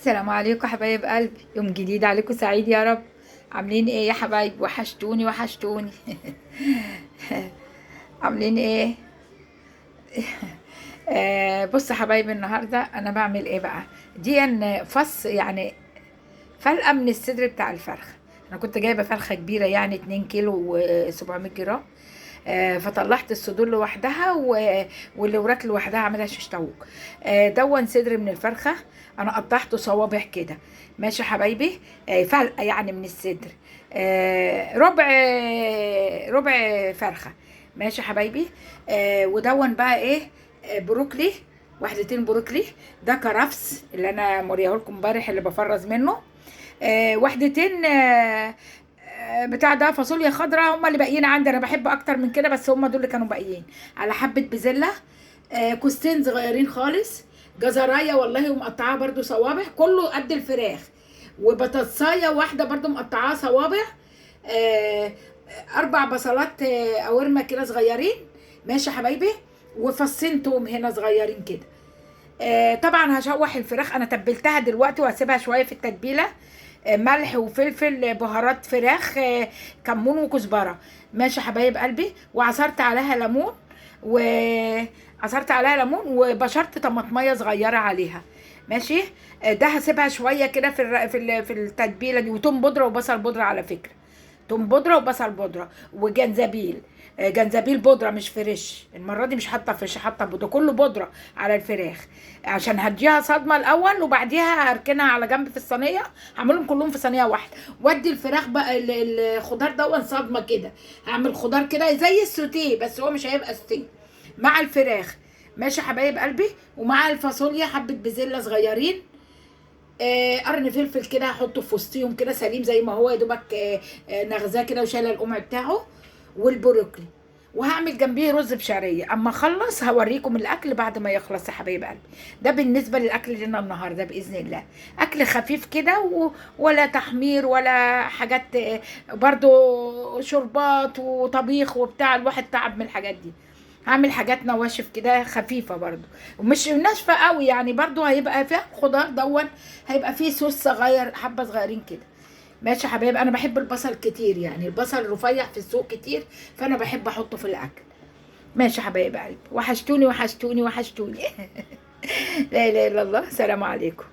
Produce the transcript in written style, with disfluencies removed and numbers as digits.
السلام عليكم حبايب قلبي، يوم جديد عليكم سعيد يا رب. عاملين ايه يا حبايب؟ وحشتوني وحشتوني. عاملين ايه؟ بص يا حبايبي، النهارده انا بعمل ايه بقى؟ دي فص يعني فلقه من الصدر بتاع الفرخه. انا كنت جايبه فرخه كبيره يعني 2 كيلو و700 جرام. فطلعت الصدور لوحدها والوراك لوحدها، عاملها شيش طاووق. دون صدر من الفرخه، انا قطعته صوابع كده. ماشي يا حبايبي. فلقه يعني من الصدر. ربع فرخه. ماشي يا حبايبي. ودون بقى ايه؟ بروكلي، واحدتين بروكلي. ده كرفس اللي انا موريه لكم امبارح اللي بفرز منه. وحدتين بتاع ده فاصوليا خضراء، هم اللي باقيين عندي. انا بحب اكتر من كده بس هم دول اللي كانوا باقيين. على حبه بزله. كوستين صغيرين خالص. جزرايه والله ومقطعاها برضو صوابع، كله قد الفراخ. وبطاطسايه واحده برضو مقطعاها صوابع. آه، 4 بصلات قوارمه كده صغيرين. ماشي يا حبايبي. وفصين توم هنا صغيرين كده. طبعا هشوح الفراخ، انا تبلتها دلوقتي وهسيبها شويه في التتبيله. ملح وفلفل، بهارات فراخ، كمون وكزبره. ماشي يا حبايب قلبي. وعصرت عليها ليمون. وبشرت طماطميه صغيره عليها. ماشي. ده هسيبها شويه كده في التتبيله دي، وتوم بودره وبصل بودره على فكره. توم بودره وبصل بودره وجنزبيل. جنزبيل بودره مش فريش، المره دي مش حاطه فريش، حاطه بودره، كله بودره على الفراخ. عشان هديها صدمه الاول وبعديها هركنها على جنب في الصينيه. هعملهم كلهم في صينيه واحده. وادي الفراخ بقى الخضار ده صدمه كده. هعمل خضار كده زي السوتيه بس هو مش هيبقى سوتيه مع الفراخ. ماشي يا حبايب قلبي. ومع الفاصوليا حبه بزله صغيرين. قرن فلفل كده هحطه في وسطيهم كده سليم زي ما هو يا دوبك. نغزاه كده وشايله القمع بتاعه. والبروكلي. وهعمل جنبيه رز بشعريه، اما اخلص هوريكم الاكل بعد ما يخلص يا حبايب قلبي. ده بالنسبه للاكل لنا النهارده باذن الله. اكل خفيف كده ولا تحمير ولا حاجات. برضو شربات وطبيخ وبتاع، الواحد تعب من الحاجات دي. هعمل حاجات نواشف كده خفيفة برضو. ومش ناشفة قوي يعني، برضو هيبقى فيها خضار دون. هيبقى فيه صوص صغير، حبة صغيرين كده. ماشي يا حبايبي. انا بحب البصل كتير، يعني البصل رفيع في السوق كتير. فانا بحب احطه في الاكل. ماشي يا حبايب قلبي، وحشتوني وحشتوني وحشتوني. لا اله الا الله، سلام عليكم.